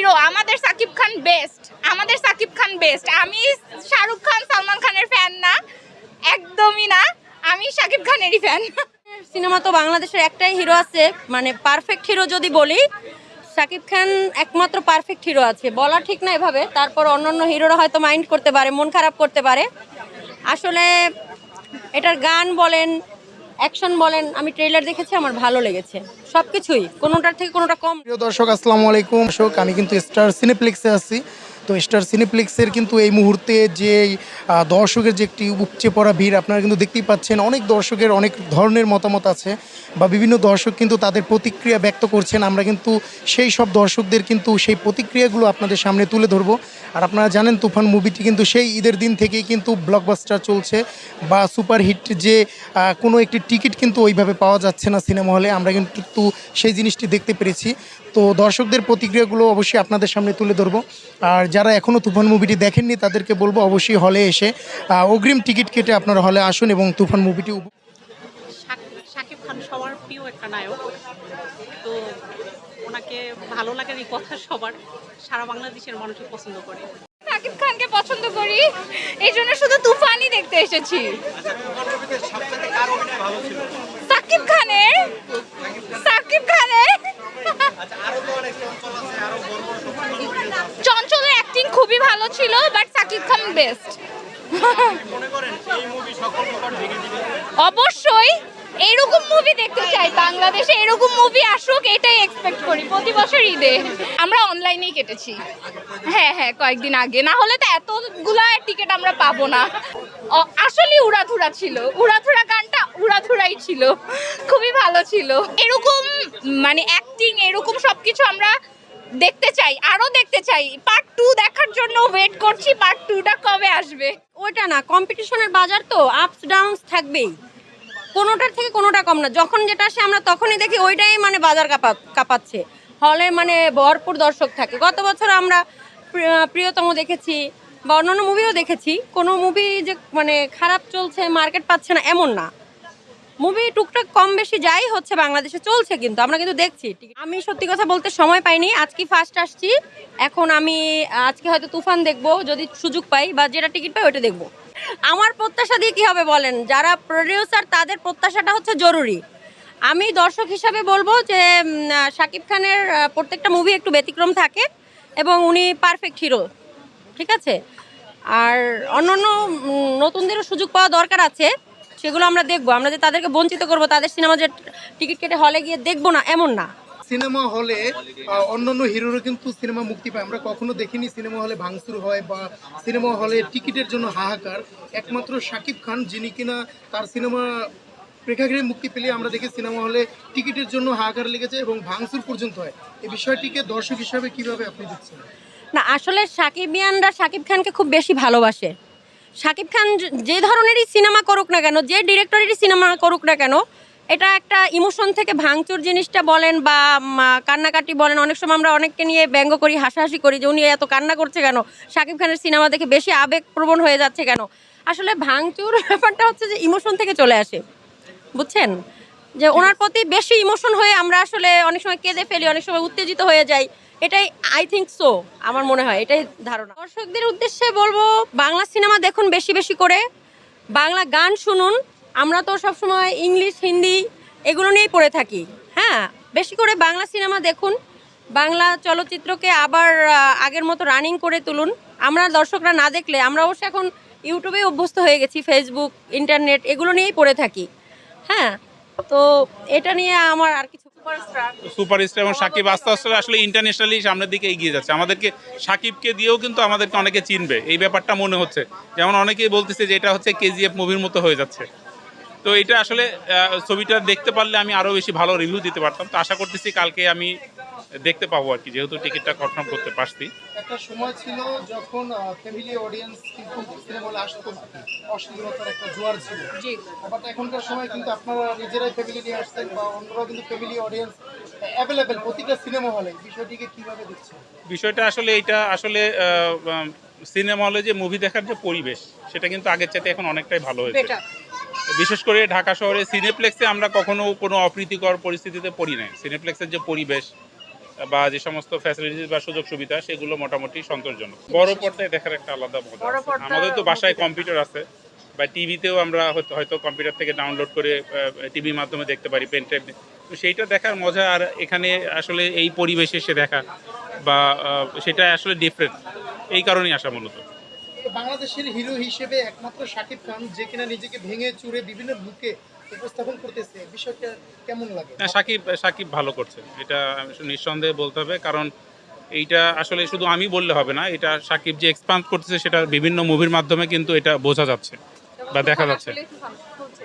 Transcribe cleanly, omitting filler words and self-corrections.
Hero, আমাদের Shakib Khan best, আমাদের Shakib Khan best. আমি শাহরুখ খান সালমান খানের ফ্যান না, একদমই না, আমি সাকিব খানেরই ফ্যান। সিনেমা তো বাংলাদেশের একটাই হিরো আছে, মানে পারফেক্ট হিরো যদি বলি সাকিব খান একমাত্র পারফেক্ট হিরো আছে, বলা ঠিক না এভাবে। তারপর অন্যান্য হিরোরা হয়তো মাইন্ড করতে পারে, মন খারাপ করতে পারে। আসলে এটার গান বলেন, অ্যাকশন বলেন, আমি ট্রেলার দেখেছি, আমার ভালো লেগেছে সব কিছুই, কোনোটার থেকে কোনোটা কম। প্রিয় দর্শক আসসালামু আলাইকুম। দর্শক আমি কিন্তু স্টার সিনেপ্লেক্সে আছি। তো স্টার সিনেপ্লেক্সের কিন্তু এই মুহূর্তে যে দর্শকের যে একটি উপচে পড়া ভিড় আপনারা কিন্তু দেখতেই পাচ্ছেন। অনেক দর্শকের অনেক ধরনের মতামত আছে বা বিভিন্ন দর্শক কিন্তু তাদের প্রতিক্রিয়া ব্যক্ত করছেন। আমরা কিন্তু সেই সব দর্শকদের কিন্তু সেই প্রতিক্রিয়াগুলো আপনাদের সামনে তুলে ধরবো। আর আপনারা জানেন তুফান মুভিটি কিন্তু সেই ঈদের দিন থেকেই কিন্তু ব্লকবাস্টার চলছে বা সুপারহিট, যে কোনো একটি টিকিট কিন্তু ওইভাবে পাওয়া যাচ্ছে না সিনেমা হলে। আমরা কিন্তু সেই জিনিসটি দেখতে পেরেছি। তো দর্শকদের প্রতিক্রিয়াগুলো অবশ্যই আপনাদের সামনে তুলে ধরবো। আর যারা এখনও তুফান মুভিটি দেখেননি তাদেরকে বলবো অবশ্যই হলে এসে অগ্রিম টিকিট কেটে আপনারা হলে আসুন এবং তুফান মুভিটি। শাকিব খান সবার প্রিয় একটা নায়ক, তো ওনাকে ভালো লাগার এই কথা সবার, সারা বাংলাদেশের মানুষই পছন্দ করে। সাকিব খানকে পছন্দ করি, এই জন্য শুধু তুফানই দেখতে এসেছি। সাকিব খানের, সাকিব খানের চঞ্চলের অ্যাক্টিং খুবই ভালো ছিল, বাট সাকিব খান বেস্ট। অবশ্যই এরকম মুভি দেখতে চাই, বাংলাদেশে এরকম মুভি আসুক, এটাই এক্সপেক্ট করি প্রতি বছর ঈদে। আমরা অনলাইনেই কেটেছি, হ্যাঁ হ্যাঁ কয়েকদিন আগে, না হলে তো এতগুলা টিকিট আমরা পাবো না। আসলে উড়াধুরা ছিল, উড়াধুরা গানটা উড়াধুরাই ছিল, খুবই ভালো ছিল। এরকম মানে অ্যাক্টিং, এরকম সবকিছু আমরা দেখতে চাই, আরো দেখতে চাই। পার্ট 2 দেখার জন্য ওয়েট করছি, পার্ট 2টা কবে আসবে। ওইটা না, কম্পিটিশনের বাজার তো, আপস ডাউনস থাকবেই, কোনোটার থেকে কোনোটা কম না। যখন যেটা আসে আমরা তখনই দেখি ওইটাই মানে বাজার কাঁপাচ্ছে, হলে মানে ভরপুর দর্শক থাকে। গত বছর আমরা প্রিয়তম দেখেছি বা অন্যান্য মুভিও দেখেছি, কোনো মুভি যে মানে খারাপ চলছে, মার্কেট পাচ্ছে না এমন না। মুভি টুকটাক কম বেশি যাই হচ্ছে বাংলাদেশে চলছে, কিন্তু আমরা কিন্তু দেখছি। আমি সত্যি কথা বলতে সময় পাইনি, আজকে ফার্স্ট আসছি। এখন আমি আজকে হয়তো তুফান দেখবো যদি সুযোগ পাই, বা যেটা টিকিট পাই ওটা দেখবো। আমার প্রত্যাশা দিয়ে কী হবে বলেন, যারা প্রডিউসার তাদের প্রত্যাশাটা হচ্ছে জরুরি। আমি দর্শক হিসাবে বলবো যে শাকিব খানের প্রত্যেকটা মুভি একটু ব্যতিক্রম থাকে এবং উনি পারফেক্ট হিরো, ঠিক আছে। আর অন্যান্য নতুনদেরও সুযোগ পাওয়া দরকার আছে, সেগুলো আমরা দেখবো। আমরা যে তাদেরকে বঞ্চিত করবো, তাদের সিনেমা যে টিকিট কেটে হলে গিয়ে দেখবো না, এমন না। সিনেমা হলে অন্যান্য হিরোরা কিন্তু সিনেমা মুক্তি পায়, আমরা কখনো দেখিনি সিনেমা হলে ভাঙচুর হয় বা সিনেমা হলে টিকিটের জন্য হাহাকার। একমাত্র শাকিব খান, যিনি কিনা তার সিনেমা প্রেক্ষাগৃহে মুক্তি পেলে আমরা দেখি সিনেমা হলে টিকিটের জন্য হাহাকার লেগেছে এবং ভাঙচুর পর্যন্ত হয়। এই বিষয়টিকে দর্শক হিসাবে কিভাবে আপনি দেখছেন? না, আসলে সাকিবিয়ানরা শাকিব খানকে খুব বেশি ভালোবাসে। শাকিব খান যে ধরনেরই সিনেমা করুক না কেন, যে ডিরেক্টরেরই সিনেমা করুক না কেন, এটা একটা ইমোশন থেকে ভাঙচুর জিনিসটা বলেন বা কান্নাকাটি বলেন, অনেক সময় আমরা অনেককে নিয়ে ব্যঙ্গ করি, হাসাহাসি করি যে উনি এত কান্না করছে কেন, শাকিব খানের সিনেমা দেখে বেশি আবেগপ্রবণ হয়ে যাচ্ছে কেন। আসলে ভাঙচুর ব্যাপারটা হচ্ছে যে ইমোশন থেকে চলে আসে, বুঝছেন, যে ওনার প্রতি বেশি ইমোশন হয়ে আমরা আসলে অনেক সময় কেঁদে ফেলি, অনেক সময় উত্তেজিত হয়ে যাই। এটাই আই থিঙ্ক সো, আমার মনে হয় এটাই ধারণা। দর্শকদের উদ্দেশ্যে বলবো বাংলা সিনেমা দেখুন বেশি বেশি করে, বাংলা গান শুনুন। আমরা তো সবসময় ইংলিশ হিন্দি এগুলো নিয়েই পড়ে থাকি, হ্যাঁ, বেশি করে বাংলা সিনেমা দেখুন, বাংলা চলচ্চিত্রকে আবার আগের মতো রানিং করে তুলুন। আমরা দর্শকরা না দেখলে, আমরা অবশ্য এখন ইউটিউবে অভ্যস্ত হয়ে গেছি, ফেসবুক, ইন্টারনেট এগুলো নিয়েই পড়ে থাকি, হ্যাঁ। তো এটা নিয়ে আমার আর কিছু। সুপারস্টার এবং সাকিব আস্তে আস্তে আসলে ইন্টারন্যাশনালি সামনের দিকে এগিয়ে যাচ্ছে। আমাদেরকে সাকিবকে দিয়েও কিন্তু আমাদেরকে অনেকে চিনবে, এই ব্যাপারটা মনে হচ্ছে। যেমন অনেকেই বলতেছে যে এটা হচ্ছে কেজিএফ মুভির মতো হয়ে যাচ্ছে। তো এটা আসলে ছবিটা দেখতে পারলে আমি আরও বেশি ভালো রিভিউ দিতে পারতাম। তো আশা করতেছি কালকে আমি দেখতে পাবো আর কি, যেহেতু টিকিটটা কনফার্ম করতে পারছি। একটা সময় ছিল যখন ফ্যামিলি অডিয়েন্স কিন্তু সিনেমা হলে আসতো, অশ্লীলতার একটা জোয়ার ছিল। আবার এখনকার সময় কিন্তু আপনারা নিজেরাই ফ্যামিলি নিয়ে আসছেন বা অন্যরাও কিন্তু ফ্যামিলি অডিয়েন্স অ্যাভেলেবেল প্রতিটা সিনেমা হলে। বিষয়টিকে কিভাবে দেখছেন? বিষয়টা আসলে এটা আসলে সিনেমা হলে যে মুভি দেখার যে পরিবেশ, সেটা কিন্তু আগের চাইতে এখন অনেকটাই ভালো হয়েছে। বিশেষ করে ঢাকা শহরে সিনেপ্লেক্সে আমরা কখনো কোনো অপ্রীতিকর পরিস্থিতিতে পড়ি নাই। সিনেপ্লেক্সের যে পরিবেশ, বা যে সমস্ত ফ্যাসিলিটিস বা সুযোগ সুবিধা সেগুলো মোটামুটি সন্তোষজনক। বড় পর্দায় দেখার একটা আলাদা মজা আছে। আমাদের তো বাসায় কম্পিউটার আছে বা টিভিতেও আমরা হয়তো কম্পিউটার থেকে ডাউনলোড করে টিভির মাধ্যমে দেখতে পারি, পেন ড্রাইভ। তো সেইটা দেখার মজা আর এখানে আসলে এই পরিবেশে এসে দেখা বা সেটা আসলে ডিফারেন্ট, এই কারণেই আসা মূলত। তো বাংলাদেশের হিরো হিসেবে একমাত্র শাকিব খান যে কিনা নিজেকে ভেঙে চুরে বিভিন্ন লুকে উপস্থাপন করতেছে, বিষয়টা কেমন লাগে? না, সাকিব ভালো করছে, এটা নিঃসন্দেহে বলতে হবে। কারণ এইটা আসলে শুধু আমি বললে হবে না, এটা সাকিব যে এক্সপান্ড করতেছে সেটা বিভিন্ন মুভির মাধ্যমে কিন্তু এটা বোঝা যাচ্ছে বা দেখা যাচ্ছে। আসলে খুব ভালো চলছে।